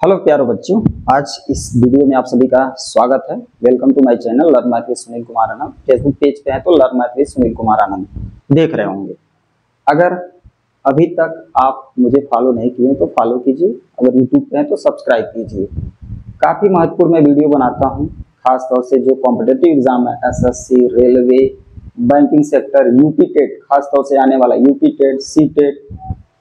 Hello प्यारो बच्चों, आज इस वीडियो में आप सभी का स्वागत है। Welcome to my channel learn math with Sunil Kumar Anand. Facebook page पे है तो learn math with Sunil Kumar Anand देख रहे होंगे। अगर अभी तक आप मुझे फॉलो नहीं किए तो फॉलो कीजिए, अगर यूट्यूब पे हैं तो सब्सक्राइब कीजिए। काफ़ी महत्वपूर्ण मैं वीडियो बनाता हूँ, खासतौर से जो कॉम्पिटेटिव एग्जाम है, SSC, railway, banking sector, UP TET, खासतौर से आने वाला UP TET, C TET,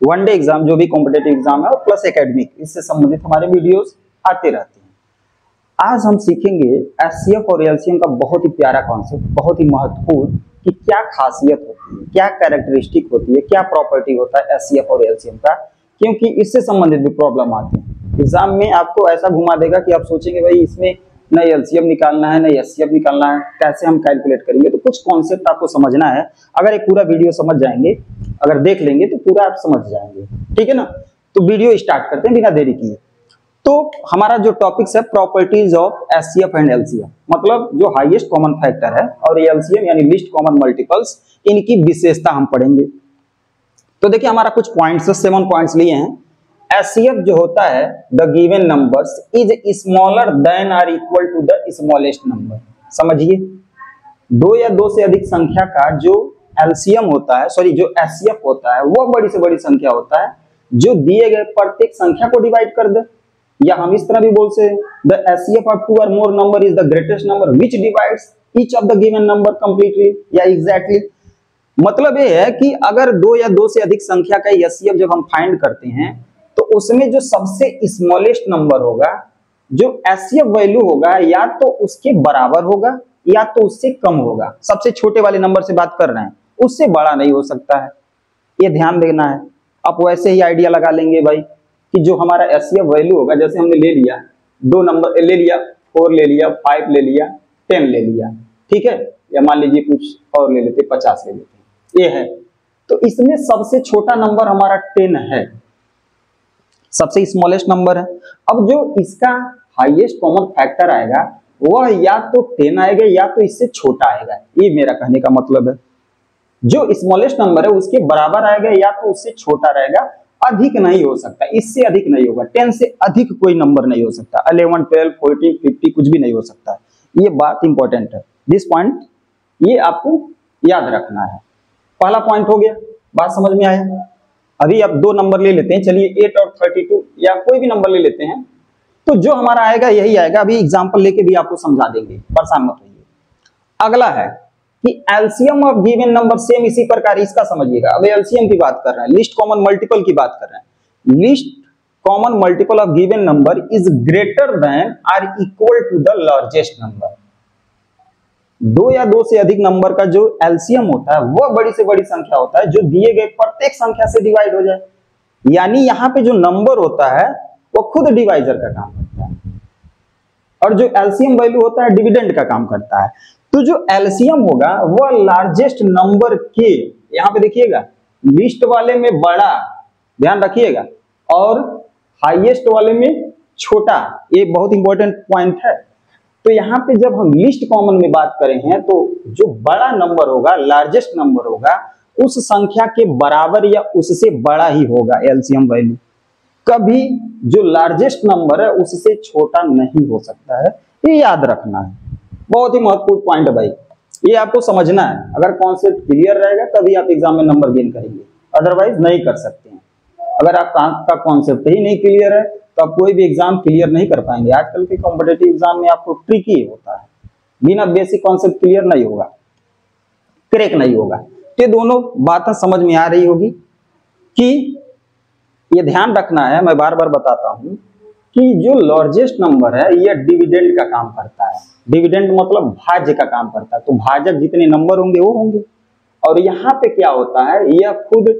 one day exam, जो भी कॉम्पिटेटिव एग्जाम है, और प्लस एकेडमिक, इससे संबंधित हमारे वीडियोस आते रहते हैं। आज हम सीखेंगे एचसीएफ और एलसीएम का बहुत ही प्यारा कॉन्सेप्ट, बहुत ही महत्वपूर्ण, कि क्या खासियत होती है, क्या कैरेक्टरिस्टिक होती है, क्या प्रॉपर्टी होता है एचसीएफ और एलसीएम का, क्योंकि इससे संबंधित भी प्रॉब्लम आती है। एग्जाम में आपको ऐसा घुमा देगा कि आप सोचेंगे भाई इसमें न एलसीएम निकालना है न एचसीएफ निकालना है, कैसे हम कैलकुलेट करेंगे। तो कुछ कॉन्सेप्ट आपको समझना है। अगर एक पूरा वीडियो समझ जाएंगे, अगर देख लेंगे तो पूरा आप समझ जाएंगे, ठीक है ना। तो वीडियो स्टार्ट करते हैं बिना देरी किए। तो हमारा जो टॉपिक्स है properties of HCF and LCM, मतलब जो हाईएस्ट कॉमन फैक्टर है और एलसीएम यानी लीस्ट कॉमन मल्टीपल्स, इनकी विशेषता हम पढ़ेंगे। तो देखिए हमारा कुछ पॉइंट्स, 7 पॉइंट्स लिए हैं। एचसीएफ जो होता है, the given numbers is smaller than or equal to the smallest number. समझिए, दो या दो से अधिक संख्या का जो एलसीएम होता है, सॉरी जो एचसीएफ होता है, वह बड़ी से बड़ी संख्या होता है जो दिए गए प्रत्येक संख्या को डिवाइड कर दे। या हम इस तरह भी बोल सकते हैं, द एचसीएफ ऑफ 2 और मोर number is the greatest number which divides each of the given number completely या एग्जैक्टली। मतलब ये है कि अगर दो या दो से अधिक संख्या का एचसीएफ जब हम फाइंड करते हैं तो उसमें जो सबसे स्मॉलेस्ट नंबर होगा, जो एचसीएफ वैल्यू होगा, या तो उसके बराबर होगा या तो उससे कम होगा। सबसे छोटे वाले नंबर से बात कर रहे हैं, उससे बड़ा नहीं हो सकता है, ये ध्यान देना है। आप वैसे ही आइडिया लगा लेंगे भाई कि जो हमारा एचसीएफ वैल्यू होगा, जैसे हमने ले लिया 2 नंबर ले लिया, 4 ले लिया, 5 ले लिया, 10 ले लिया, ठीक है, या मान लीजिए कुछ और ले लेते, 50 ले लेते, ये है। तो इसमें सबसे छोटा नंबर हमारा 10 है, सबसे स्मॉलेस्ट नंबर है। अब जो इसका हाईएस्ट कॉमन फैक्टर आएगा वह या तो 10 आएगा या तो इससे छोटा आएगा, ये मेरा कहने का मतलब है। जो स्मॉलेस्ट नंबर है उसके बराबर आएगा या तो उससे छोटा रहेगा, अधिक नहीं हो सकता, इससे अधिक नहीं होगा। 10 से अधिक कोई नंबर नहीं हो सकता, 11, 12, 14, 50 कुछ भी नहीं हो सकता। ये बात इंपॉर्टेंट है, दिस पॉइंट ये आपको याद रखना है। पहला पॉइंट हो गया, बात समझ में आया। अभी अब 2 नंबर ले लेते हैं, चलिए 8 और 32 या कोई भी नंबर ले लेते हैं, तो जो हमारा आएगा यही आएगा। अभी एग्जांपल लेके भी आपको समझा देंगे, परेशान मत होइए। अगला है कि LCM of given number, same इसी प्रकार इसका समझिएगा। अब एलसीएम की बात कर रहे हैं, लिस्ट कॉमन मल्टीपल की बात कर रहे हैं। Least common multiple of given number is greater than or equal to the largest number. दो या दो से अधिक नंबर का जो एलसीएम होता है वह बड़ी से बड़ी संख्या होता है जो दिए गए प्रत्येक संख्या से डिवाइड हो जाए। यानी यहाँ पे जो नंबर होता है वो खुद डिवाइजर का काम करता है, और जो एलसीएम वैल्यू होता है डिविडेंड का काम करता है। तो जो एलसीएम होगा वह लार्जेस्ट नंबर के, यहाँ पे देखिएगा, लिस्ट वाले में बड़ा, ध्यान रखिएगा, और हाईएस्ट वाले में छोटा। ये बहुत इंपॉर्टेंट पॉइंट है। तो यहाँ पे जब हम लिस्ट कॉमन में बात करें हैं तो जो बड़ा नंबर होगा, लार्जेस्ट नंबर होगा, उस संख्या के बराबर या उससे बड़ा ही होगा एलसीएम वैल्यू। कभी जो लार्जेस्ट नंबर है उससे छोटा नहीं हो सकता है, ये याद रखना है। बहुत ही महत्वपूर्ण पॉइंट है भाई, ये आपको समझना है। अगर कॉन्सेप्ट क्लियर रहेगा तभी आप एग्जाम में नंबर गेन करेंगे, अदरवाइज नहीं कर सकते हैं। अगर आपका कॉन्सेप्ट ही नहीं क्लियर है तो आप कोई भी एग्जाम क्लियर नहीं कर पाएंगे। आजकल के कॉम्पिटेटिव एग्जाम में आपको ट्रिकी होता है, बिना बेसिक कॉन्सेप्ट क्लियर नहीं होगा, क्रैक नहीं होगा। तो दोनों बातें समझ में आ रही होगी कि ये ध्यान रखना है। मैं बार बार बताता हूं कि जो लार्जेस्ट नंबर है यह डिविडेंड का काम करता है। डिविडेंड मतलब भाज्य का काम करता है, तो भाजक जितने नंबर होंगे वो होंगे। और यहाँ पे क्या होता है, यह खुद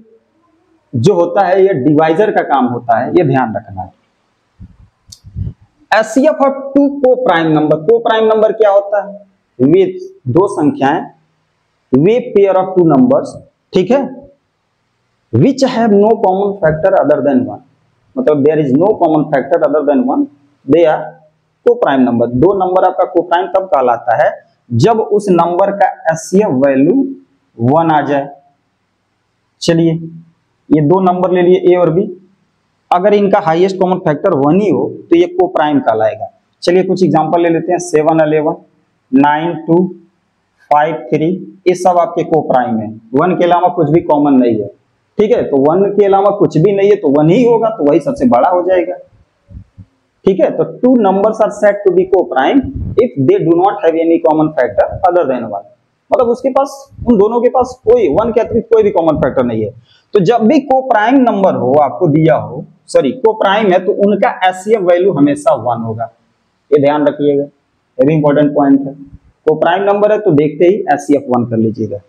जो होता है यह डिवाइजर का काम होता है, यह ध्यान रखना है। एचसीएफ ऑफ 2 को प्राइम नंबर, को प्राइम नंबर क्या होता है, वे दो संख्याएं, वे पेयर ऑफ 2 नंबर्स, ठीक है, which have no common factor other than 1, मतलब there is no common factor other than 1, they are co-prime number. दो नंबर आपका को-प्राइम तब कहलाता है जब उस नंबर का एचसीएफ वैल्यू 1 आ जाए। चलिए ये 2 नंबर ले लिए, ए और बी, अगर इनका हाईएस्ट कॉमन फैक्टर 1 ही हो तो ये को प्राइम कहलाएगा। चलिए कुछ एग्जांपल ले लेते हैं। 7 11, 9 2, 5 3, ये सब आपके को प्राइम है। 1 के अलावा कुछ भी कॉमन नहीं है, ठीक है। तो 1 के अलावा कुछ भी नहीं है तो 1 ही होगा, तो वही सबसे बड़ा हो जाएगा, ठीक है। तो two numbers are said to be coprime if they do not have any common factor other than 1, मतलब उसके पास, उन दोनों के पास कोई 1 के अतिरिक्त कोई भी कॉमन फैक्टर नहीं है। तो जब भी को प्राइम नंबर हो, आपको दिया हो, सॉरी को प्राइम है, तो उनका एचसीएफ वैल्यू हमेशा 1 होगा, ये ध्यान रखिएगा, ये भी इंपॉर्टेंट पॉइंट है। को प्राइम नंबर है तो देखते ही एचसीएफ 1 कर लीजिएगा।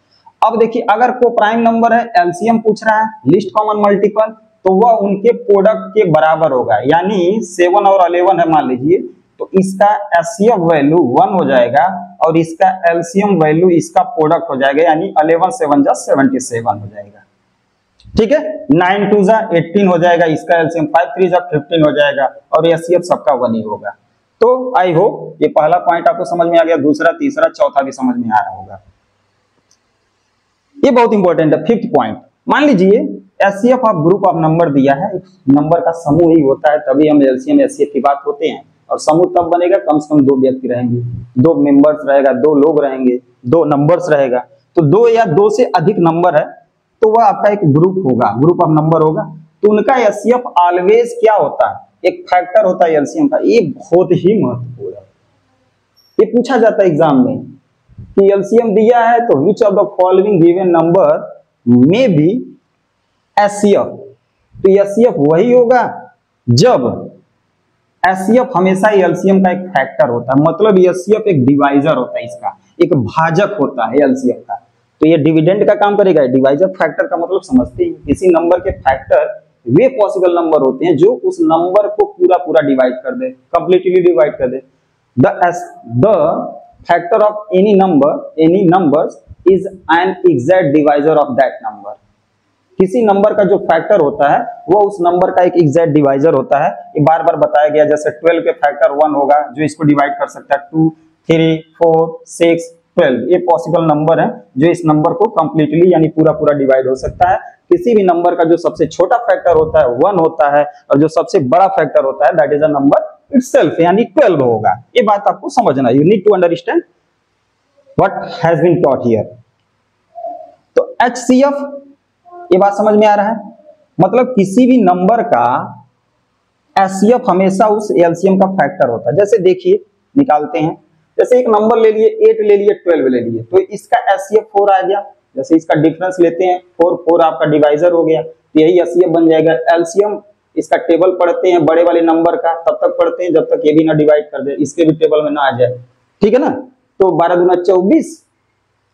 अब देखिए अगर को प्राइम नंबर है, एलसीएम पूछ रहा है, लिस्ट कॉमन मल्टीपल, तो वह उनके प्रोडक्ट के बराबर होगा। यानी 7 और 11 है मान लीजिए, तो इसका एचसीएफ वैल्यू 1 हो जाएगा और इसका एलसीएम वैल्यू इसका प्रोडक्ट हो जाएगा, यानी 11 7 जा 77 हो जाएगा, ठीक है। 9 2 जा 18 हो जाएगा, इसका एलसीएम 5 3 जा 15 हो जाएगा और एचसीएफ सबका 1 ही होगा। तो आई होप ये पहला पॉइंट आपको समझ में आ गया, दूसरा तीसरा चौथा भी समझ में आ रहा होगा। ये बहुत इंपॉर्टेंट है। फिफ्थ पॉइंट, मान लीजिए HCF of group of number दिया है, नंबर का समूह ही होता है, तभी हम एलसीएम एचसीएफ की बात होते हैं। और समूह तब बनेगा कम से कम 2 व्यक्ति रहेंगे, 2 मेंबर्स रहेगा, 2 लोग रहेंगे, 2 नंबर्स रहेगा। तो 2 या 2 से अधिक नंबर है तो वह आपका एक ग्रुप होगा, ग्रुप ऑफ नंबर होगा। तो उनका एचसीएफ ऑलवेज क्या होता है, एक फैक्टर होता है एलसीएम का। ये बहुत ही महत्वपूर्ण है, ये पूछा जाता है एग्जाम में कि एलसीएम दिया है तो which of the following given number में बी एचसीएफ। तो एचसीएफ वही होगा जब एचसीएफ हमेशा एलसीएम का एक फैक्टर होता है, मतलब एचसीएफ एक डिवाइजर होता है, इसका एक भाजक होता है एलसीएफ का। तो ये डिविडेंड का काम करेगा। डिवाइजर फैक्टर का मतलब समझते हैं, किसी नंबर के फैक्टर वे पॉसिबल नंबर होते हैं जो उस नंबर को पूरा पूरा डिवाइड कर दे, कंप्लीटली डिवाइड कर दे। The factor of any number is an exact divisor of that number. किसी नंबर का जो फैक्टर होता है वो उस नंबर का एक एग्जैक्ट डिवाइजर होता है। ये बार बार बताया गया, जैसे 12 के फैक्टर 1 होगा जो इसको डिवाइड कर सकता है। 2 3 4 6 12 ये पॉसिबल नंबर है जो इस नंबर को कंप्लीटली यानी पूरा पूरा डिवाइड हो सकता है। किसी भी नंबर का जो सबसे छोटा फैक्टर होता है 1 होता है और जो सबसे बड़ा फैक्टर होता है that is a number itself, यानी 12 होगा। ये बात आपको समझना, you need to understand what has been taught here. तो एचसीएफ, ये बात समझ में आ रहा है, मतलब किसी भी नंबर का एचसीएफ हमेशा उस एलसीएम का फैक्टर होता है। जैसे देखिए निकालते हैं, जैसे एक नंबर ले लिए 8 ले लिए 12 ले लिए, तो इसका एचसीएफ 4 आ गया। जैसे इसका डिफरेंस लेते हैं 4 4 आपका डिवाइजर हो गया, तो यही एचसीएफ बन जाएगा। एलसीएम इसका टेबल पढ़ते हैं बड़े वाले नंबर का, तब तक पढ़ते हैं जब तक ये भी ना डिवाइड कर दे, इसके भी टेबल में ना आ जाए, ठीक है ना। तो 12 दूना 24,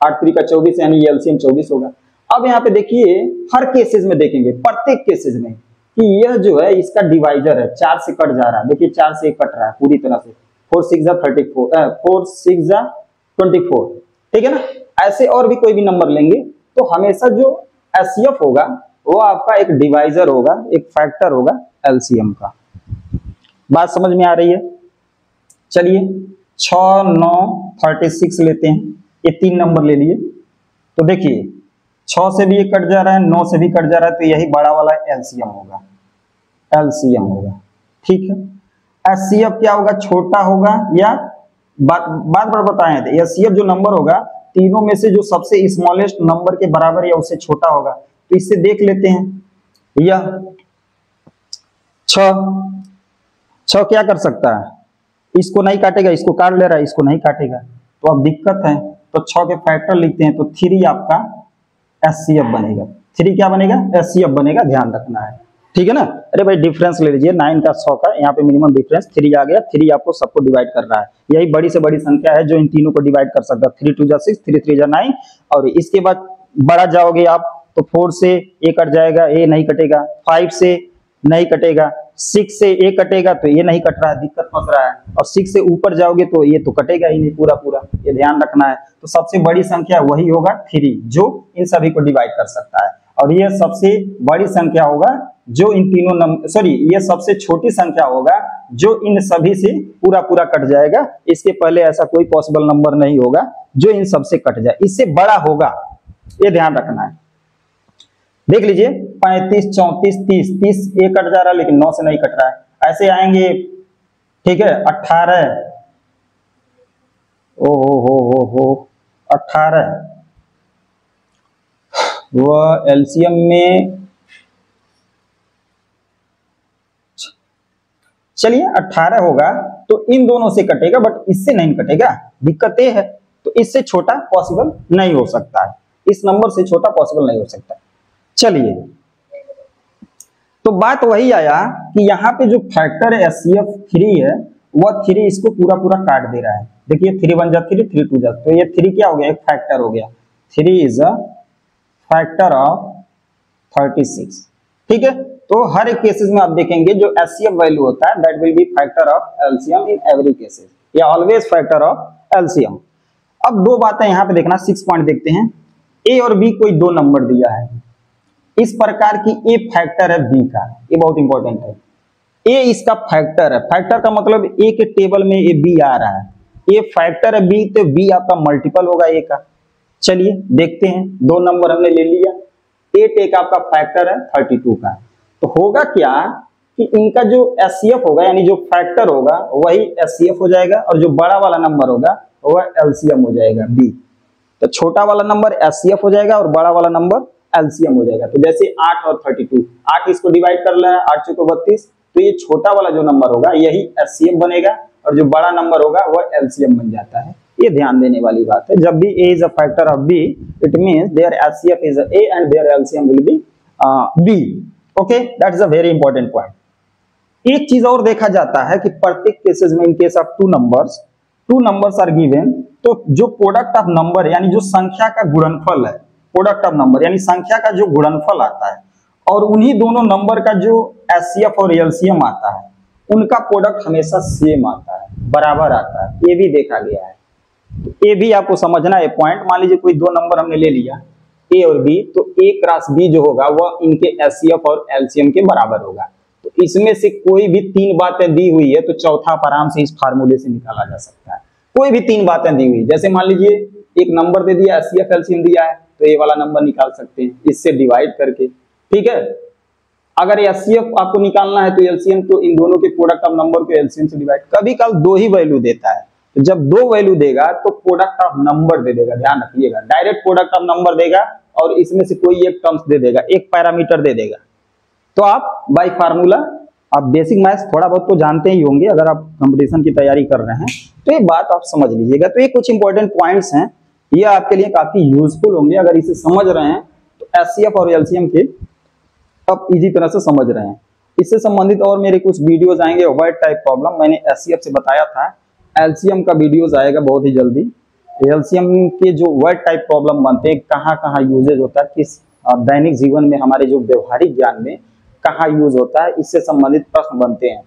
8 3 का 24 यानी एलसीएम 24 होगा। अब यहाँ पे देखिए हर केसेस में देखेंगे, प्रत्येक केसेस में कि यह जो है इसका डिवाइजर है, 4 से कट जा रहा है। देखिए 4 से कट रहा है पूरी तरह से, 4 6 जा 34, 4 6 जा 24, ठीक है ना। ऐसे और भी कोई भी नंबर लेंगे तो हमेशा जो एचसीएफ होगा वो आपका एक डिवाइजर होगा, एक फैक्टर होगा एलसीएम का। बात समझ में आ रही है। चलिए 6 9 36 लेते हैं, ये 3 नंबर ले लिए। तो देखिए 6 से भी ये कट जा रहा है, 9 से भी कट जा रहा है, तो यही बड़ा वाला एलसीएम होगा, एलसीएम होगा, ठीक है। एचसीएफ क्या होगा, छोटा होगा या बात बार बताए थे, एचसीएफ जो नंबर होगा तीनों में से जो सबसे स्मॉलेस्ट नंबर के बराबर या उससे छोटा होगा। तो इससे देख लेते हैं, यह 6 क्या कर सकता है, इसको नहीं काटेगा, इसको काट ले रहा है, इसको नहीं काटेगा, तो अब दिक्कत है। तो 6 के फैक्टर लिखते हैं, तो 3 आपका एचसीएफ बनेगा। 3 क्या बनेगा, एचसीएफ बनेगा, ध्यान रखना है, ठीक है ना। अरे भाई डिफरेंस ले लीजिए 9 का 100 का, यहाँ पे मिनिमम डिफरेंस 3 आ गया। 3 आपको सबको डिवाइड कर रहा है, यही बड़ी से बड़ी संख्या है जो इन तीनों को डिवाइड कर सकता है। 3 2 जा 6, 3 3 जा 9, और इसके बाद बड़ा जाओगे आप तो 4 से ए कट जाएगा, ए नहीं कटेगा, 5 से नहीं कटेगा, 6 से ए कटेगा, तो ये नहीं कट रहा है, दिक्कत फंस रहा है। और 6 से ऊपर जाओगे तो ये तो कटेगा ही नहीं पूरा पूरा, ये ध्यान रखना है। तो सबसे बड़ी संख्या वही होगा 3 जो इन सभी को डिवाइड कर सकता है, और ये सबसे बड़ी संख्या होगा जो इन तीनों नंबर, सॉरी ये सबसे छोटी संख्या होगा जो इन सभी से पूरा पूरा कट जाएगा। इसके पहले ऐसा कोई पॉसिबल नंबर नहीं होगा जो इन सबसे कट जाए, इससे बड़ा होगा, ये ध्यान रखना है। देख लीजिए 35, 34, 30, 30 ये कट जा रहा है लेकिन 9 से नहीं कट रहा है। ऐसे आएंगे, ठीक है, 18, ओ हो 18, वह एलसीएम में चलिए 18 होगा तो इन दोनों से कटेगा, बट इससे नहीं कटेगा, दिक्कत ये है। तो इससे छोटा पॉसिबल नहीं हो सकता है, इस नंबर से छोटा पॉसिबल नहीं हो सकता। चलिए, तो बात वही आया कि यहाँ पे जो फैक्टर है HCF3 है, वह 3 इसको पूरा पूरा काट दे रहा है। देखिए 3 1 जा 3, 3 2 जा, तो ये 3 क्या हो गया, एक फैक्टर हो गया। 3 इज अ फैक्टर ऑफ 36, ठीक है। तो हर एक केसेस में आप देखेंगे जो HCF वैल्यू होता है that will be factor of LCM in every cases, या ऑलवेज फैक्टर ऑफ LCM। अब दो बातें यहाँ पे देखना, 6 पॉइंट देखते हैं। A और B कोई दो नंबर दिया है, इस प्रकार की A फैक्टर है B का, ये बहुत इंपॉर्टेंट है। A इसका फैक्टर है, फैक्टर का मतलब A के टेबल में ये B आ रहा है, ये फैक्टर है B, तो B आपका मल्टीपल होगा A का। चलिए देखते हैं, दो नंबर हमने ले लिया, 8 का आपका फैक्टर है 32 का, तो होगा क्या कि इनका जो HCF होगा यानी जो फैक्टर होगा वही HCF हो जाएगा, और जो बड़ा वाला नंबर होगा वह LCM हो जाएगा B। तो छोटा वाला नंबर HCF हो जाएगा और बड़ा वाला नंबर LCM हो जाएगा। तो जैसे 8 और 32, 8 इसको डिवाइड कर रहा है, 8 चौको 32, तो ये छोटा वाला जो नंबर होगा यही HCF बनेगा, और जो बड़ा नंबर होगा वह LCM बन जाता है। ये ध्यान देने वाली बात है, जब भी A is a factor of B, it means their HCF is A and their LCM will be B. Okay, that is a very important point. एक चीज और देखा जाता है कि प्रत्येक केसेस में in case of two numbers are given, तो जो प्रोडक्ट ऑफ नंबर यानी जो संख्या का गुणनफल है, प्रोडक्ट ऑफ नंबर यानी संख्या का जो गुणनफल आता है, और उन्हीं दोनों नंबर का जो HCF और LCM आता है, उनका प्रोडक्ट हमेशा सेम आता है, बराबर आता है। ये भी देखा गया है, तो ये भी आपको समझना है पॉइंट। मान लीजिए कोई दो नंबर हमने ले लिया A और B, तो A क्रॉस B जो होगा वह इनके HCF और LCM के बराबर होगा। तो इसमें से कोई भी तीन बातें दी हुई है तो चौथा आप आराम से इस फार्मूले से निकाला जा सकता है। कोई भी तीन बातें दी हुई, जैसे मान लीजिए एक नंबर दे दिया, HCF LCM दिया है, तो ये वाला नंबर निकाल सकते हैं इससे डिवाइड करके, ठीक है। अगर HCF आपको निकालना है तो LCM, तो इन दोनों के प्रोडक्ट ऑफ नंबर को LCM से डिवाइड। कभी कल दो ही वैल्यू देता है, तो जब दो वैल्यू देगा तो प्रोडक्ट ऑफ नंबर दे देगा, ध्यान रखिएगा, डायरेक्ट प्रोडक्ट ऑफ नंबर देगा और इसमें से कोई एक टर्म्स दे देगा, एक पैरामीटर दे देगा। तो आप बाय फार्मूला, आप बेसिक मैथ्स थोड़ा बहुत तो जानते ही होंगे, अगर आप कंपटीशन की तैयारी कर रहे हैं तो ये बात आप समझ लीजिएगा। तो ये कुछ इंपॉर्टेंट पॉइंट्स हैं, ये आपके लिए काफी यूजफुल होंगे अगर इसे समझ रहे हैं तो HCF और LCM के आप इजी तरह से समझ रहे हैं। इससे संबंधित और मेरे कुछ वीडियोस आएंगे, वर्ड टाइप प्रॉब्लम मैंने HCF से बताया था, LCM का वीडियोस आएगा बहुत ही जल्दी। LCM के जो वर्ड टाइप प्रॉब्लम बनते हैं, कहाँ कहाँ यूजेज होता है, किस दैनिक जीवन में हमारे जो व्यवहारिक ज्ञान में कहाँ यूज होता है, इससे संबंधित प्रश्न बनते हैं,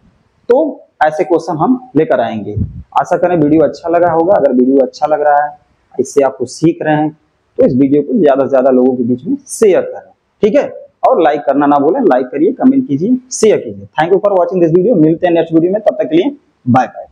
तो ऐसे क्वेश्चन हम लेकर आएंगे। आशा करें वीडियो अच्छा लगा होगा। अगर वीडियो अच्छा लग रहा है, इससे आप कुछ सीख रहे हैं, तो इस वीडियो को ज्यादा से ज्यादा लोगों के बीच में शेयर करें, ठीक है। और लाइक करना ना भूलें, लाइक करिए, कमेंट कीजिए, शेयर कीजिए। Thank you for watching this video. मिलते हैं नेक्स्ट वीडियो में, तब तक के लिए बाय बाय।